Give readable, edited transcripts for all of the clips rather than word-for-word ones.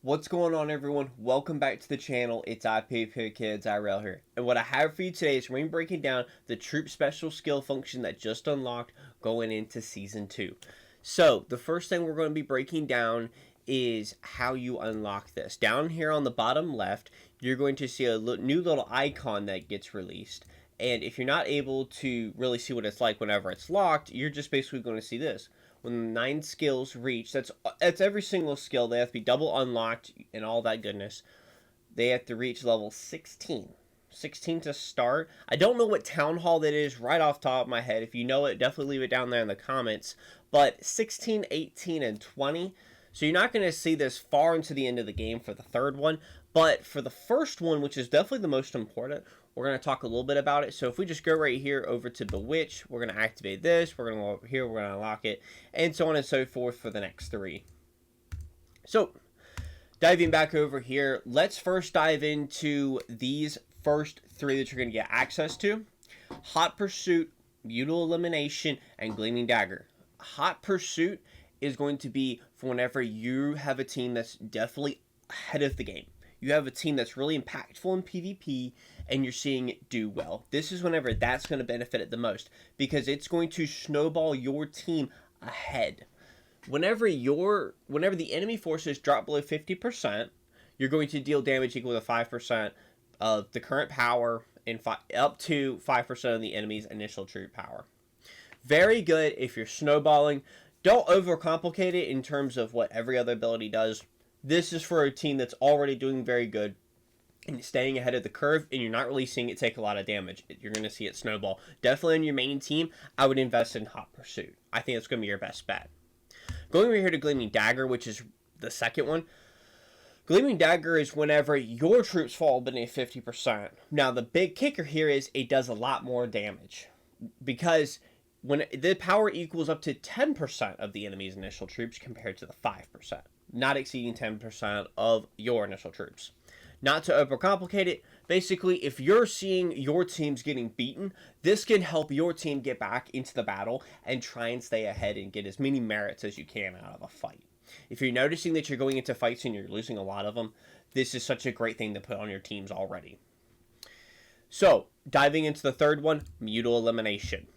What's going on, everyone? Welcome back to the channel. It's IPP Kids IRL here. And what I have for you today is we're going to be breaking down the troop special skill function that just unlocked going into Season 2. So, the first thing we're going to be breaking down is how you unlock this. Down here on the bottom left, you're going to see a new little icon that gets released. And if you're not able to really see what it's like whenever it's locked, you're just basically going to see this. When 9 skills reach, that's every single skill. They have to be double unlocked and all that goodness. They have to reach level 16. 16 to start. I don't know what town hall that is right off the top of my head. If you know it, definitely leave it down there in the comments. But 16, 18, and 20. So you're not going to see this far into the end of the game for the third one. But for the first one, which is definitely the most important, we're going to talk a little bit about it. So if we just go right here over to Bewitch, we're going to activate this. We're going to go over here. We're going to unlock it. And so on and so forth for the next 3. So diving back over here, let's first dive into these first 3 that you're going to get access to. Hot Pursuit, Mutual Elimination, and Gleaming Dagger. Hot Pursuit is going to be for whenever you have a team that's definitely ahead of the game. You have a team that's really impactful in PvP, and you're seeing it do well. This is whenever that's going to benefit it the most, because it's going to snowball your team ahead. Whenever the enemy forces drop below 50%, you're going to deal damage equal to 5% of the current power and up to 5% of the enemy's initial troop power. Very good if you're snowballing. Don't overcomplicate it in terms of what every other ability does. This is for a team that's already doing very good and staying ahead of the curve, and you're not really seeing it take a lot of damage. You're going to see it snowball. Definitely on your main team, I would invest in Hot Pursuit. I think it's going to be your best bet. Going over here to Gleaming Dagger, which is the second one. Gleaming Dagger is whenever your troops fall beneath 50%. Now, the big kicker here is it does a lot more damage, because when the power equals up to 10% of the enemy's initial troops compared to the 5%. Not exceeding 10% of your initial troops. Not to overcomplicate it, basically, if you're seeing your teams getting beaten, this can help your team get back into the battle and try and stay ahead and get as many merits as you can out of a fight. If you're noticing that you're going into fights and you're losing a lot of them, this is such a great thing to put on your teams already. So, diving into the third one, Mutual Elimination.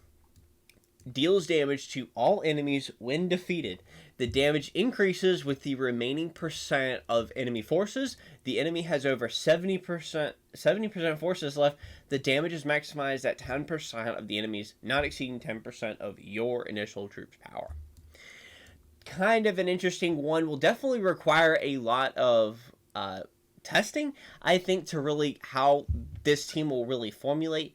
Deals damage to all enemies when defeated. The damage increases with the remaining percent of enemy forces. The enemy has over 70% forces left. The damage is maximized at 10% of the enemies, not exceeding 10% of your initial troops' power. Kind of an interesting one. Will definitely require a lot of testing, I think, to really how this team will really formulate.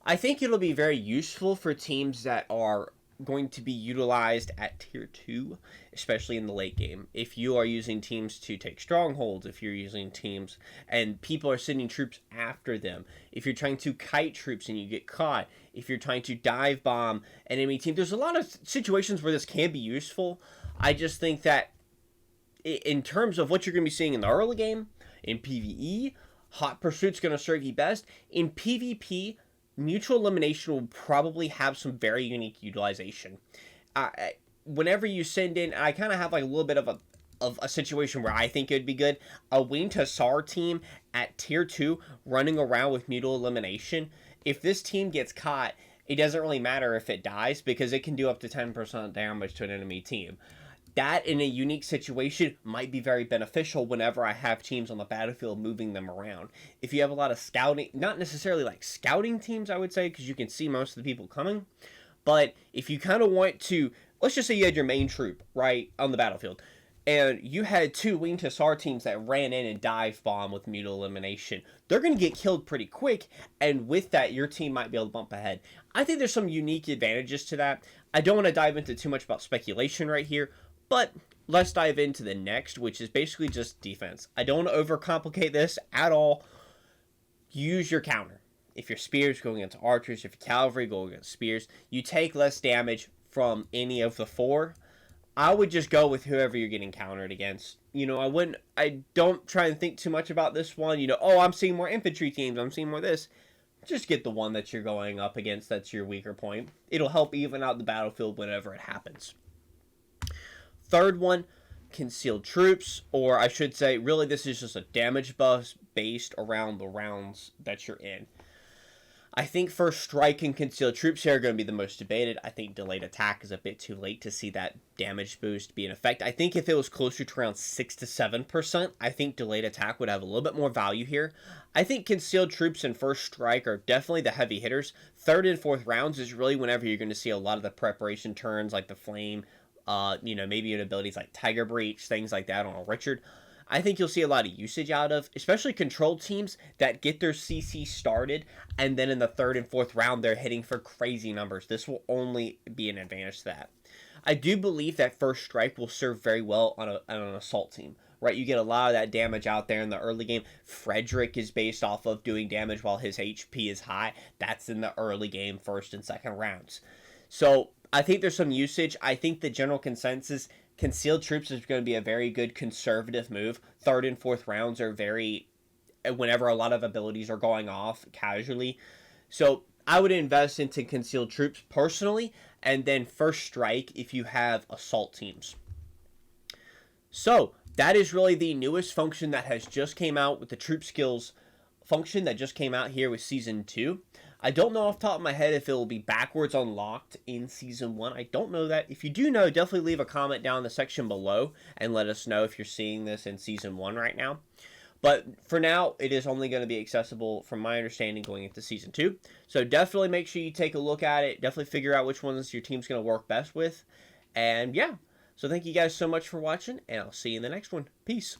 I think it'll be very useful for teams that are going to be utilized at tier 2, especially in the late game. If you are using teams to take strongholds, if you're using teams and people are sending troops after them, if you're trying to kite troops and you get caught, if you're trying to dive bomb an enemy team, there's a lot of situations where this can be useful. I just think that in terms of what you're going to be seeing in the early game, in PvE, Hot Pursuit's going to serve you best. In PvP, Mutual Elimination will probably have some very unique utilization. Whenever you send in, I kind of have like a little bit of a situation where I think it would be good. A winged Hussar team at tier 2 running around with Mutual Elimination. If this team gets caught, it doesn't really matter if it dies, because it can do up to 10% damage to an enemy team. That, in a unique situation, might be very beneficial whenever I have teams on the battlefield moving them around. If you have a lot of scouting, not necessarily like scouting teams, I would say, because you can see most of the people coming, but if you kind of want to, let's just say you had your main troop, right, on the battlefield, and you had 2 winged Hussar teams that ran in and dive bomb with Mutual Elimination, they're going to get killed pretty quick, and with that, your team might be able to bump ahead. I think there's some unique advantages to that. I don't want to dive into too much about speculation right here, but let's dive into the next, which is basically just defense. I don't want to overcomplicate this at all. Use your counter. If your spears go against archers, if your cavalry go against spears, you take less damage from any of the 4. I would just go with whoever you're getting countered against. I don't try and think too much about this one. Oh, I'm seeing more infantry teams, I'm seeing more this. Just get the one that you're going up against that's your weaker point. It'll help even out the battlefield whenever it happens. Third one, concealed troops, or I should say, really, this is just a damage buff based around the rounds that you're in. I think first strike and concealed troops here are going to be the most debated. I think delayed attack is a bit too late to see that damage boost be in effect. I think if it was closer to around 6 to 7%, I think delayed attack would have a little bit more value here. I think concealed troops and first strike are definitely the heavy hitters. Third and fourth rounds is really whenever you're going to see a lot of the preparation turns like the flame, maybe in abilities like Tiger Breach, things like that on a Richard. I think you'll see a lot of usage out of, especially control teams that get their CC started, and then in the third and fourth round, they're hitting for crazy numbers. This will only be an advantage to that. I do believe that first strike will serve very well on an assault team, right? You get a lot of that damage out there in the early game. Frederick is based off of doing damage while his HP is high. That's in the early game, first and second rounds. So I think there's some usage. I think the general consensus, concealed troops is going to be a very good conservative move. Third and fourth rounds are very, whenever a lot of abilities are going off casually. So I would invest into concealed troops personally, and then first strike if you have assault teams. So that is really the newest function that has just came out with the troop skills function that just came out here with Season 2. I don't know off the top of my head if it will be backwards unlocked in Season 1. I don't know that. If you do know, definitely leave a comment down in the section below and let us know if you're seeing this in Season 1 right now. But for now, it is only going to be accessible, from my understanding, going into Season 2. So definitely make sure you take a look at it. Definitely figure out which ones your team's going to work best with. And yeah, so thank you guys so much for watching, and I'll see you in the next one. Peace.